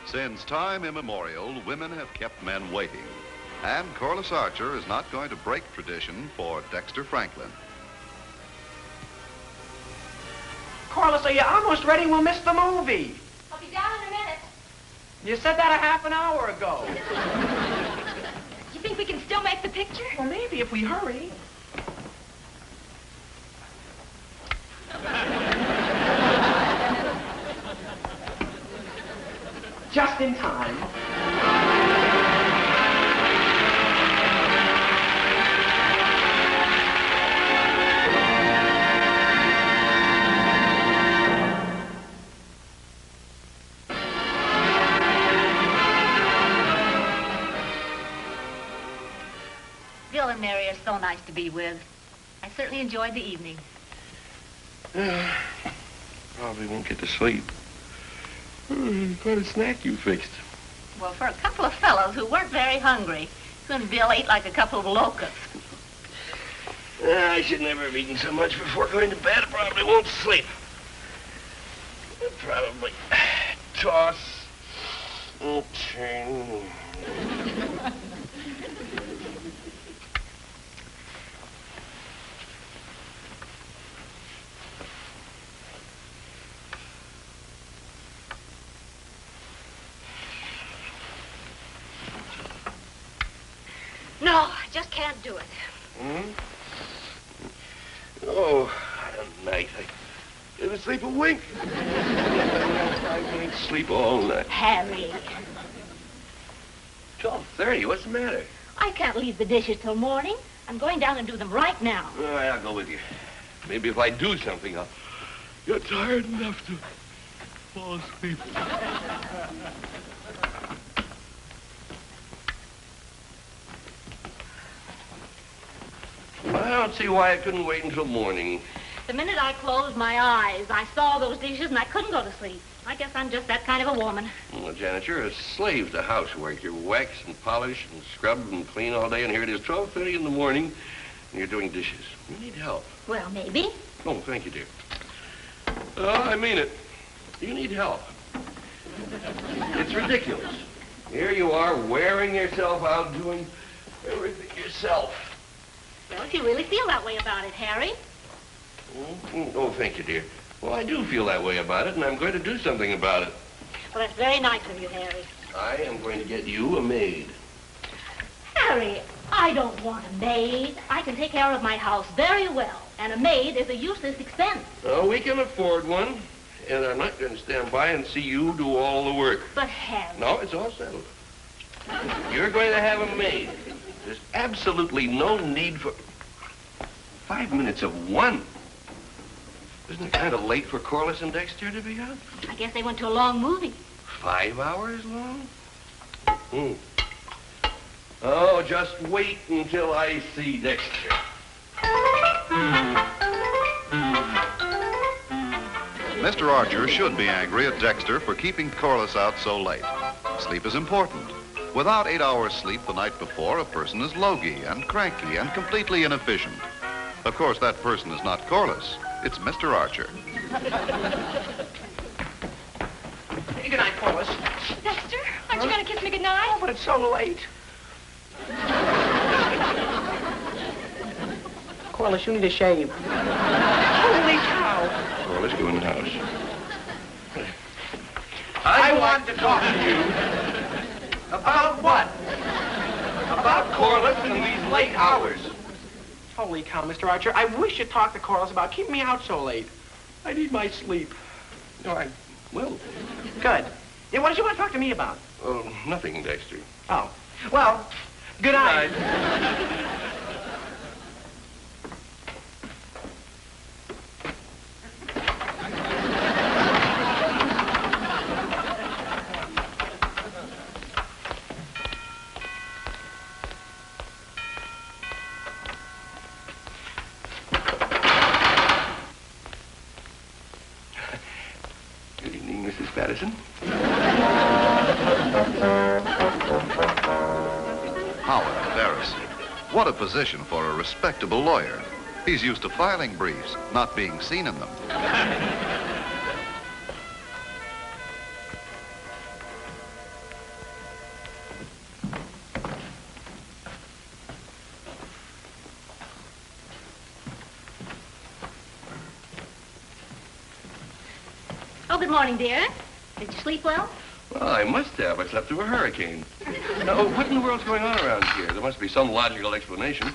Since time immemorial, women have kept men waiting. And Corliss Archer is not going to break tradition for Dexter Franklin. Corliss, are you almost ready? We'll miss the movie. I'll be down in a minute. You said that a half an hour ago. You think we can still make the picture? Well, maybe if we hurry. Just in time. Bill and Mary are so nice to be with. I certainly enjoyed the evening. Probably won't get to sleep. Quite a snack you fixed. Well, for a couple of fellows who weren't very hungry, you and Bill ate like a couple of locusts. I should never have eaten so much before going to bed. I probably won't sleep. I'll probably toss and turn. No, I just can't do it. Hmm? Oh, night. I didn't sleep a wink. I can't sleep all night. Harry. 12:30, what's the matter? I can't leave the dishes till morning. I'm going down and do them right now. All right, I'll go with you. Maybe if I do something, I'll get tired enough to fall asleep. I don't see why I couldn't wait until morning. The minute I closed my eyes, I saw those dishes and I couldn't go to sleep. I guess I'm just that kind of a woman. Well, Janet, you're a slave to housework. You wax and polish and scrub and clean all day, and here it is 12:30 in the morning, and you're doing dishes. You need help. Well, maybe. Oh, thank you, dear. I mean it. You need help. It's ridiculous. Here you are, wearing yourself out, doing everything yourself. Well, if you really feel that way about it, Harry. Oh, thank you, dear. Well, I do feel that way about it, and I'm going to do something about it. Well, that's very nice of you, Harry. I am going to get you a maid. Harry, I don't want a maid. I can take care of my house very well, and a maid is a useless expense. Oh, we can afford one, and I'm not going to stand by and see you do all the work. But, Harry... No, it's all settled. You're going to have a maid. There's absolutely no need for... 5 minutes of one. Isn't it kind of late for Corliss and Dexter to be out? I guess they went to a long movie. 5 hours long? Oh, just wait until I see Dexter. Mr. Archer should be angry at Dexter for keeping Corliss out so late. Sleep is important. Without 8 hours sleep the night before, a person is logy and cranky and completely inefficient. Of course, that person is not Corliss. It's Mr. Archer. Hey, good night, Corliss. Dexter, aren't you going to kiss me goodnight? Oh, but it's so late. Corliss, you need a shave. Holy cow. Well, let's go in the house. I want to talk to you. About what? About Corliss and these late hours. Holy cow, Mr. Archer. I wish you'd talk to Corliss about keeping me out so late. I need my sleep. No, I will. Good. Yeah, what did you want to talk to me about? Oh, nothing, Dexter. Oh. Well, good night. listen. How embarrassing. What a position for a respectable lawyer. He's used to filing briefs, not being seen in them. Oh, good morning, dear. Did you sleep well? Well, I must have. I slept through a hurricane. Now, what in the world's going on around here? There must be some logical explanation.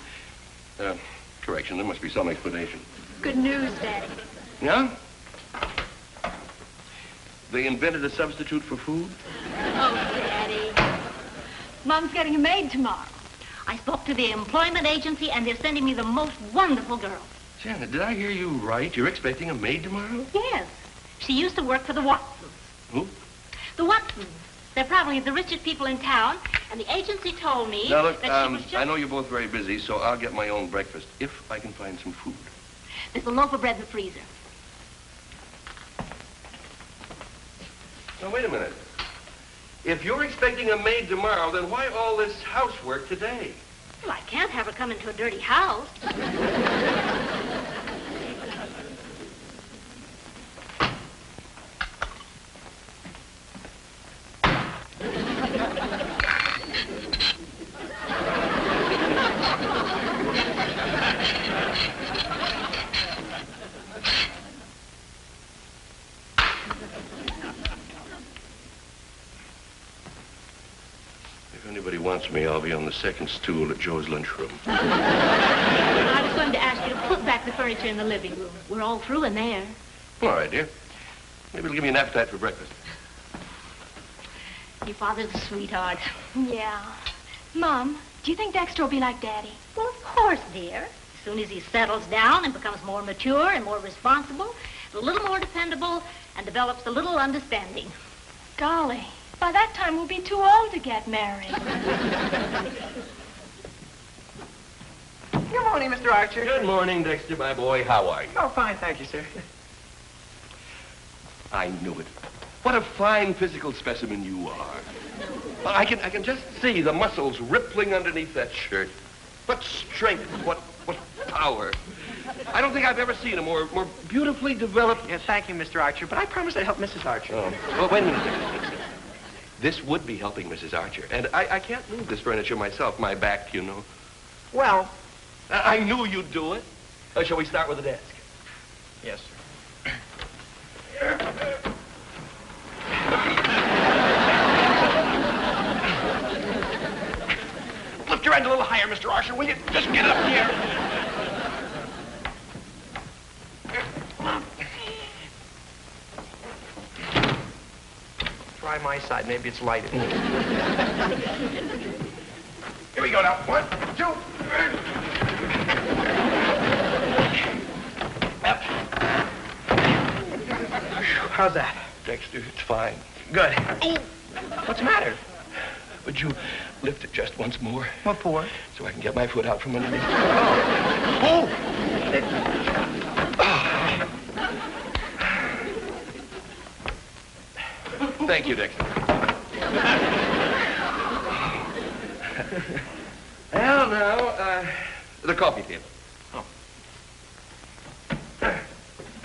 Correction, there must be some explanation. Good news, Daddy. Yeah? They invented a substitute for food? Oh, Daddy. Mom's getting a maid tomorrow. I spoke to the employment agency, and they're sending me the most wonderful girl. Janet, did I hear you right? You're expecting a maid tomorrow? Yes. She used to work for the Watsons. Who? The Watsons. They're probably the richest people in town, and the agency told me Now, look, that she was just... I know you're both very busy, so I'll get my own breakfast, if I can find some food. There's a loaf of bread in the freezer. Now, wait a minute. If you're expecting a maid tomorrow, then why all this housework today? Well, I can't have her come into a dirty house. If anybody wants me, I'll be on the second stool at Joe's lunchroom. I was going to ask you to put back the furniture in the living room. We're all through in there. All right, dear. Maybe it'll give me an appetite for breakfast. Your father's a sweetheart. Yeah. Mom, do you think Dexter will be like Daddy? Well, of course, dear. As soon as he settles down and becomes more mature and more responsible, a little more dependable, and develops a little understanding. Golly, by that time we'll be too old to get married. Good morning, Mr. Archer. Good morning, Dexter, my boy. How are you? Oh, fine, thank you, sir. I knew it. What a fine physical specimen you are. I can just see the muscles rippling underneath that shirt. What strength, what power. I don't think I've ever seen a more beautifully developed... Yeah, thank you, Mr. Archer, but I promised I'd help Mrs. Archer. Oh. Well, wait a minute, Dexter. This would be helping Mrs. Archer, and I can't move this furniture myself, my back, you know. Well... I knew you'd do it. Shall we start with the desk? Yes, sir. Lift your end a little higher, Mr. Archer, will you? Just get up here. Try my side. Maybe it's lighted. Here we go now. 1, 2, 3. How's that? Dexter, it's fine. Good. Ooh. What's the matter? Would you lift it just once more? What for? So I can get my foot out from underneath. Oh! Thank you, Dexter. Well, now, the coffee table. Oh.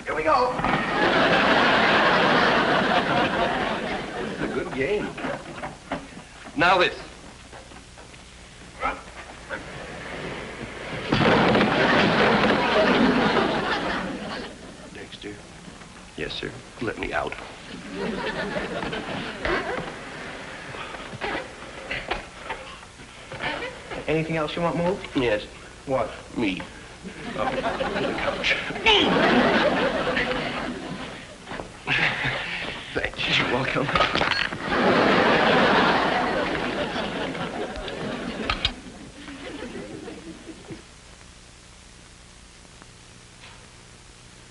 Here we go. This is a good game. Now this. Dexter. Yes, sir. Let me out. Anything else you want moved? Yes. What? Me. Up to the couch. Thanks. You're welcome.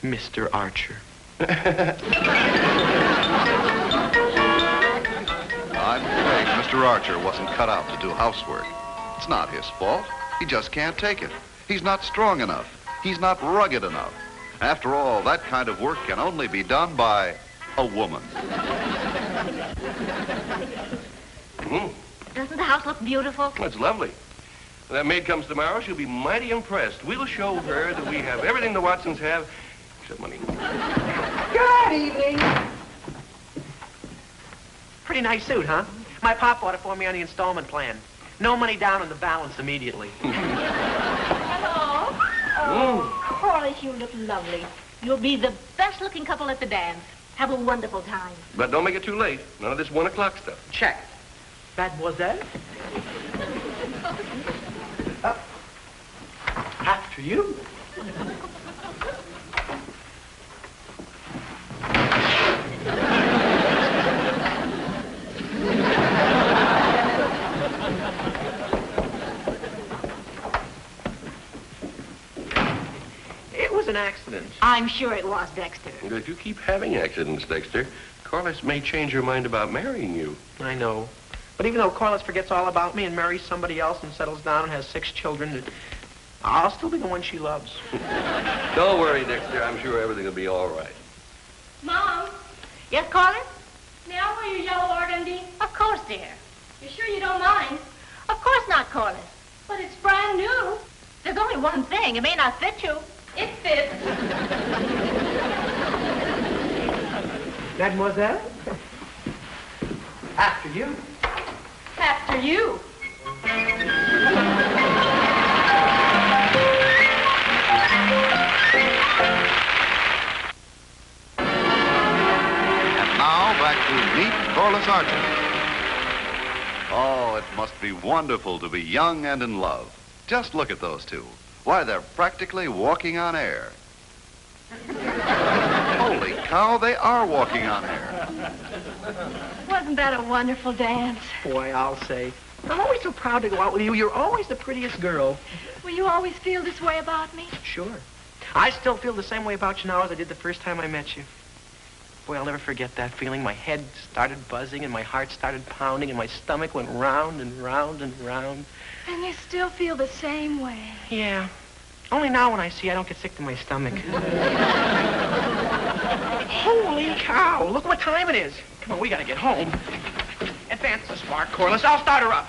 Mr. Archer. I'm afraid Mr. Archer wasn't cut out to do housework. It's not his fault. He just can't take it. He's not strong enough. He's not rugged enough. After all, that kind of work can only be done by a woman. Doesn't the house look beautiful? That's lovely. When that maid comes tomorrow, she'll be mighty impressed. We'll show her that we have everything the Watsons have, except money. Good evening. Pretty nice suit, huh? My pop bought it for me on the installment plan. No money down and the balance immediately. Hello. Oh, Corliss, you look lovely. You'll be the best-looking couple at the dance. Have a wonderful time. But don't make it too late. None of this 1 o'clock stuff. Check. Mademoiselle? After you. It was an accident. I'm sure it was, Dexter. If you keep having accidents, Dexter, Corliss may change her mind about marrying you. I know. But even though Corliss forgets all about me and marries somebody else and settles down and has 6 children, I'll still be the one she loves. Don't worry, Dexter. I'm sure everything will be all right. Mom, Yes, Corliss? may I wear your yellow organdy? Of course, dear. You sure you don't mind? Of course not, Corliss. But it's brand new. There's only one thing. It may not fit you. It fits. Mademoiselle? After you. After you. And now back to meet Corliss Archer. Oh, it must be wonderful to be young and in love. Just look at those two. Why, they're practically walking on air. Holy cow, they are walking on air. Wasn't that a wonderful dance? Boy, I'll say. I'm always so proud to go out with you. You're always the prettiest girl. Will you always feel this way about me? Sure. I still feel the same way about you now as I did the first time I met you. Boy, I'll never forget that feeling. My head started buzzing and my heart started pounding and my stomach went round and round and round. And you still feel the same way. Yeah. Only now when I see I don't get sick to my stomach. Holy cow. Look what time it is. Come on, we gotta get home. Advance the spark, Corliss. I'll start her up.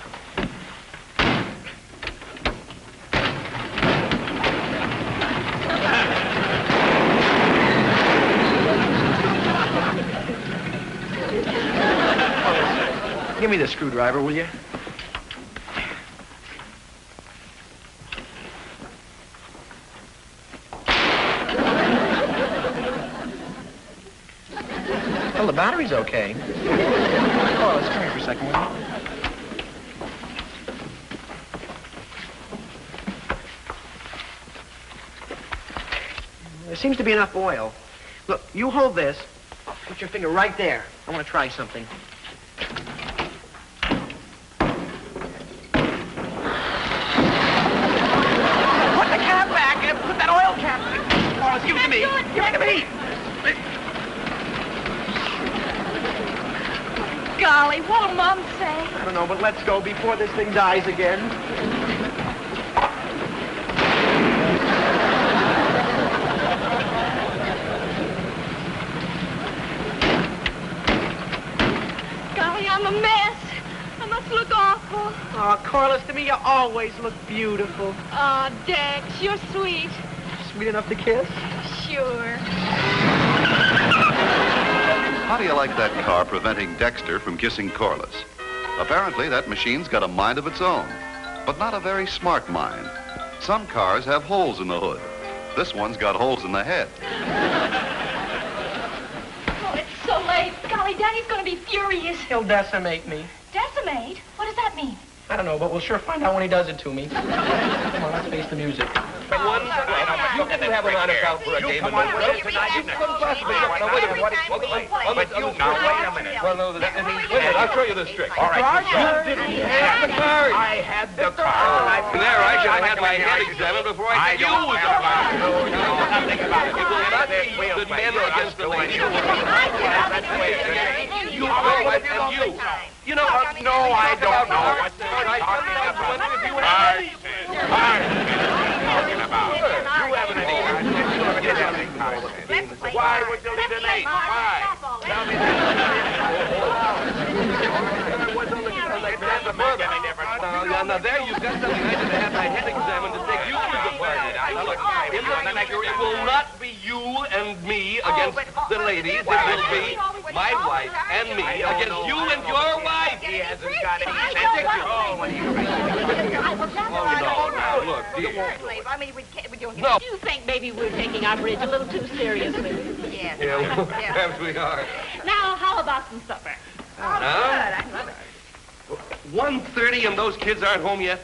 Corliss, give me the screwdriver, will you? Well, the battery's okay. Oh, let's come here for a second, will you? There seems to be enough oil. Look, you hold this. Put your finger right there. I want to try something. Put the cap back and put that oil cap back. Oh, give it to me. Give it to me. Golly, what'll Mom say? I don't know, but let's go before this thing dies again. Golly, I'm a mess. I must look awful. Oh, Corliss, to me, you always look beautiful. Oh, Dex, you're sweet. Sweet enough to kiss? Sure. How do you like that car preventing Dexter from kissing Corliss? Apparently, that machine's got a mind of its own, but not a very smart mind. Some cars have holes in the hood. This one's got holes in the head. Oh, it's so late. Golly, Daddy's going to be furious. He'll decimate me. Decimate? What does that mean? I don't know, but we'll sure find out when he does it to me. Come on, let's face the music. You can have an honor out for a game. Come on, wait a minute. Well, no, wait a minute, I'll show you this trick. All right, You didn't have the car. I had the car. There, I should have had my head examined before I could use the car. No, nothing about it. It will not be the men against the ladies. You know it, and you. You know what? No, I don't know what All right, Why would you leave tonight? Why? Tell me that. the bourbon. I never told you. Now, there you've got something. I did have my head examined to take you to the party. Now, look, it will not be you and me against the ladies. It will be my wife and me against you and your wife. He hasn't got any sense. Oh, no. Look, dear. I mean, we can't. No. Do you think maybe we're taking our bridge a little too seriously? Yes. Yeah, well, perhaps we are. Now, how about some supper? Oh, good. I love it. 1:30 and those kids aren't home yet?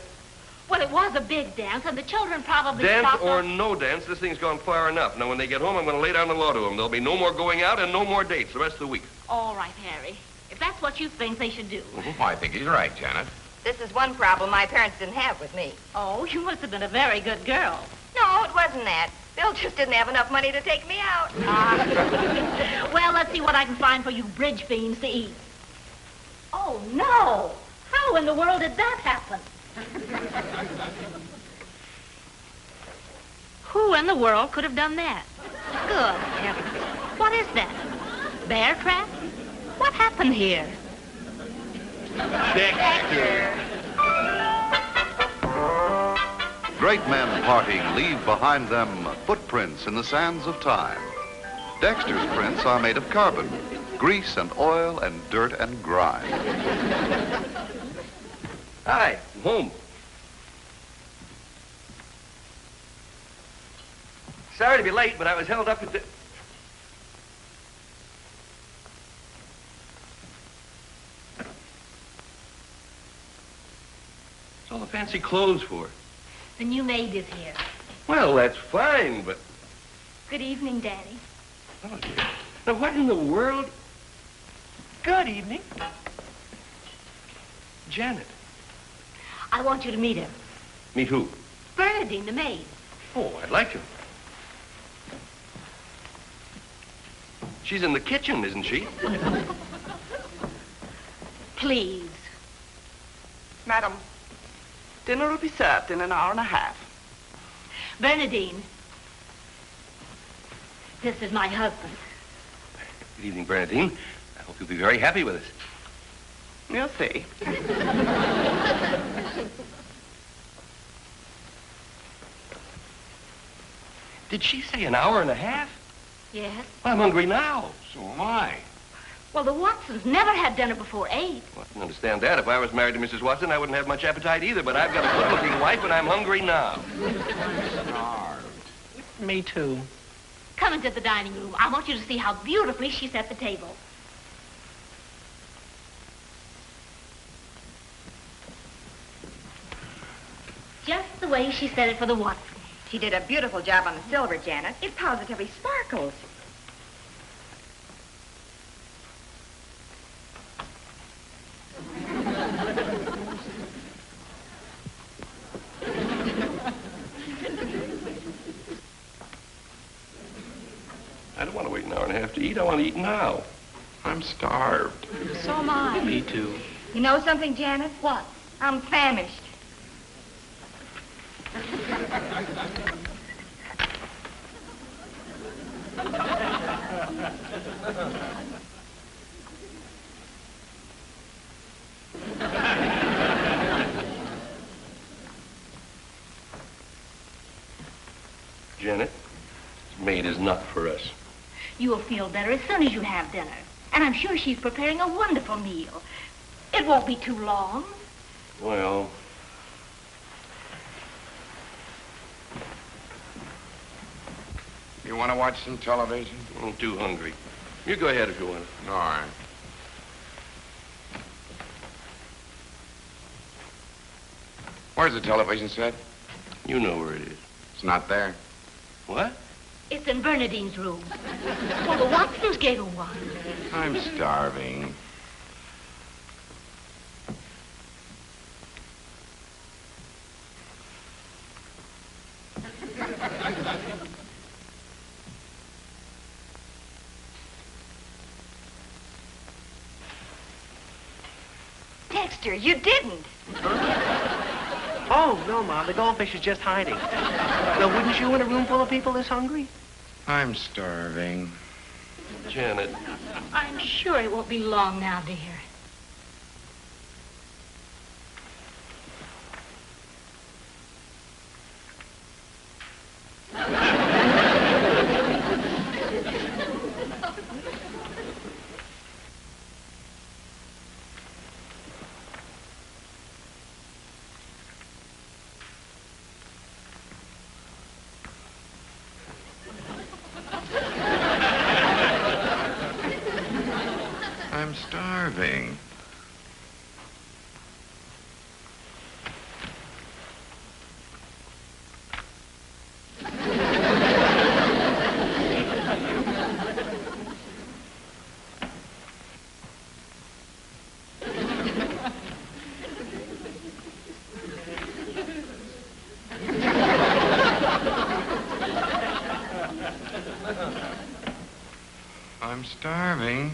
Well, it was a big dance, and the children probably Dance stopped or off- no dance, this thing's gone far enough. Now, when they get home, I'm going to lay down the law to them. There'll be no more going out and no more dates the rest of the week. All right, Harry. If that's what you think they should do. Oh, I think he's right, Janet. This is one problem my parents didn't have with me. Oh, you must have been a very good girl. No, it wasn't that. Bill just didn't have enough money to take me out. Well, let's see what I can find for you bridge fiends to eat. Oh, no! How in the world did that happen? Who in the world could have done that? Good heavens. What is that? Bear trap? What happened here? Dexter. Great men parting leave behind them footprints in the sands of time. Dexter's prints are made of carbon, grease and oil and dirt and grime. Hi, I'm home. Sorry to be late, but I was held up at the... What's all the fancy clothes for? The new maid is here. Well, that's fine, but... Good evening, Daddy. Oh, dear. Now, what in the world? Good evening. Janet. I want you to meet him. Meet who? Bernadine, the maid. Oh, I'd like to. She's in the kitchen, isn't she? Please. Madam, dinner will be served in an hour and a half. Bernadine. This is my husband. Good evening, Bernadine. I hope you'll be very happy with us. You'll see. Did she say an hour and a half? Yes? Well, I'm hungry now. So am I. Well, the Watsons never had dinner before 8. Well, I can understand that. If I was married to Mrs. Watson, I wouldn't have much appetite either, but I've got a good-looking wife, and I'm hungry now. Starved. Me too. Come into the dining room. I want you to see how beautifully she set the table. Just the way she set it for the Watsons. She did a beautiful job on the silver, Janet. It positively sparkles. I don't want to wait an hour and a half to eat. I want to eat now. I'm starved. So am I. Me too. You know something, Janet? What? I'm famished. Janet, this maid is not for us. You'll feel better as soon as you have dinner. And I'm sure she's preparing a wonderful meal. It won't be too long. Well... You want to watch some television? I'm too hungry. You go ahead if you want. All right. Where's the television set? You know where it is. It's not there. What? It's in Bernadine's room. Well, the Watsons gave her one. I'm starving. Dexter, you didn't. Oh, no, Mom. The goldfish is just hiding. Now, wouldn't you in a room full of people this hungry? I'm starving. Janet. I'm sure it won't be long now, dear. I'm starving. I'm starving.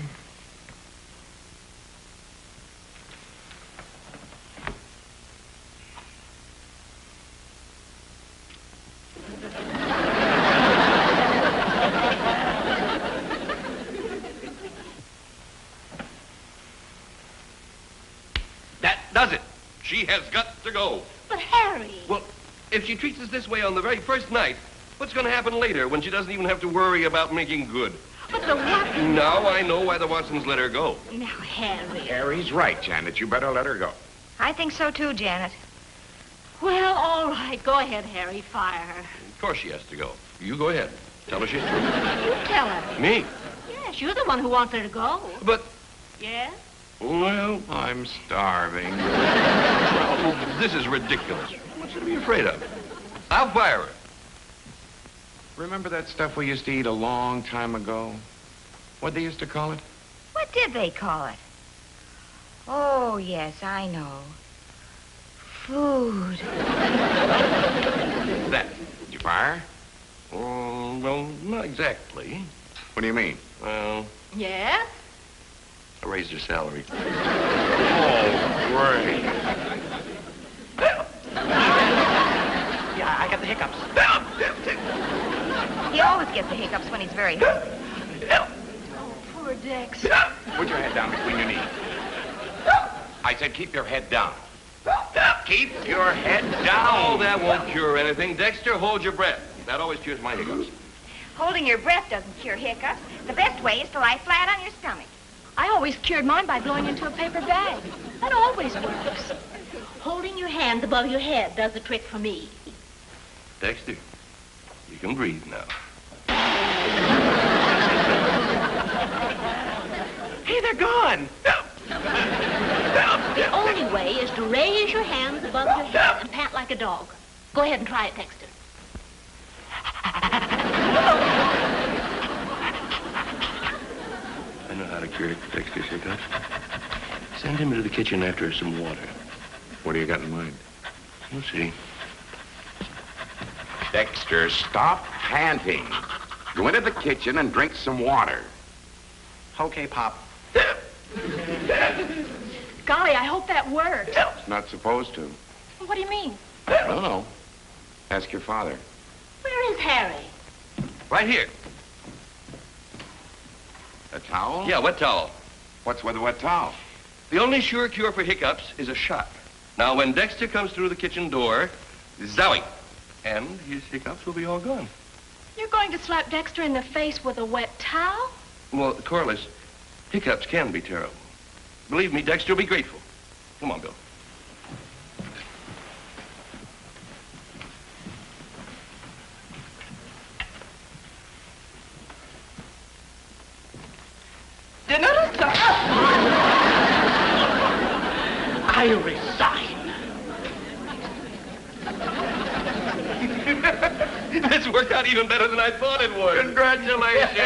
That does it. She has got to go. But Harry. Well, if she treats us this way on the very first night, what's going to happen later when she doesn't even have to worry about making good? But the Watson... Now I know why the Watsons let her go. Now, Harry. Harry's right, Janet. You better let her go. I think so too, Janet. Well, all right. Go ahead, Harry. Fire her. Of course she has to go. You go ahead. Tell her she's through. You tell her. Me? Yes, you're the one who wants her to go. But, Yes? well, I'm starving. well, this is ridiculous. What's she to be afraid of? I'll fire her. Remember that stuff we used to eat a long time ago? What they used to call it? What did they call it? Oh, yes, I know. Food. That. Did you fire? Well, not exactly. What do you mean? Well, Yes? I raised her salary. Oh, great. Yeah, I got the hiccups. He always gets the hiccups when he's very hungry. Poor Dex. Put your head down between your knees. I said keep your head down. Keep your head down. Oh, that won't cure anything. Dexter, hold your breath. That always cures my hiccups. Holding your breath doesn't cure hiccups. The best way is to lie flat on your stomach. I always cured mine by blowing into a paper bag. That always works. Holding your hands above your head does the trick for me. Dexter, you can breathe now. Hey, they're gone. The only way is to raise your hands above your head and pant like a dog. Go ahead and try it, Dexter. I know how to cure Dexter's hiccups. Send him into the kitchen after some water. What do you got in mind? We'll see. Dexter, stop panting. Go into the kitchen and drink some water. Okay, Pop. Golly, I hope that works. It's not supposed to. What do you mean? I don't know. Ask your father. Where is Harry? Right here. A towel? Yeah, wet towel. What's with a wet towel? The only sure cure for hiccups is a shot. Now, when Dexter comes through the kitchen door, zowie, and his hiccups will be all gone. You're going to slap Dexter in the face with a wet towel? Well, Corliss, hiccups can be terrible. Believe me, Dexter will be grateful. Come on, Bill. Dinner is up. I resign. This worked out even better than I thought it would. Congratulations.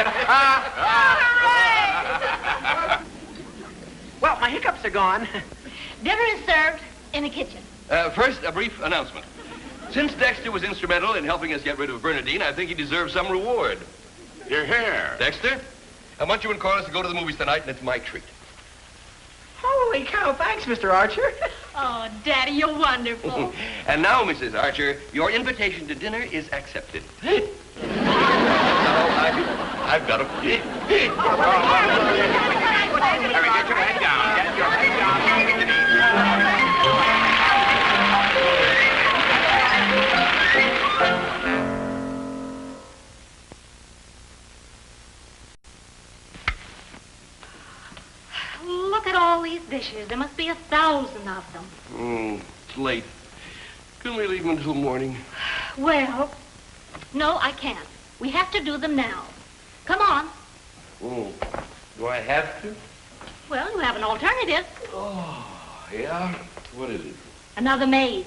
Well, my hiccups are gone. Dinner is served in the kitchen. First, a brief announcement. Since Dexter was instrumental in helping us get rid of Bernadine, I think he deserves some reward. You're here. Dexter, I want you and Corliss to go to the movies tonight, and it's my treat. Holy cow, thanks, Mr. Archer. Oh, Daddy, you're wonderful. And now, Mrs. Archer, your invitation to dinner is accepted. Now, I've got to... Harry, get your head down. Get your head down. look at all these dishes. There must be 1,000 of them. It's late. Can we leave them until morning? Well, no, I can't. We have to do them now. Come on. Do I have to? Well, you have an alternative. Oh, yeah? What is it? Another maid.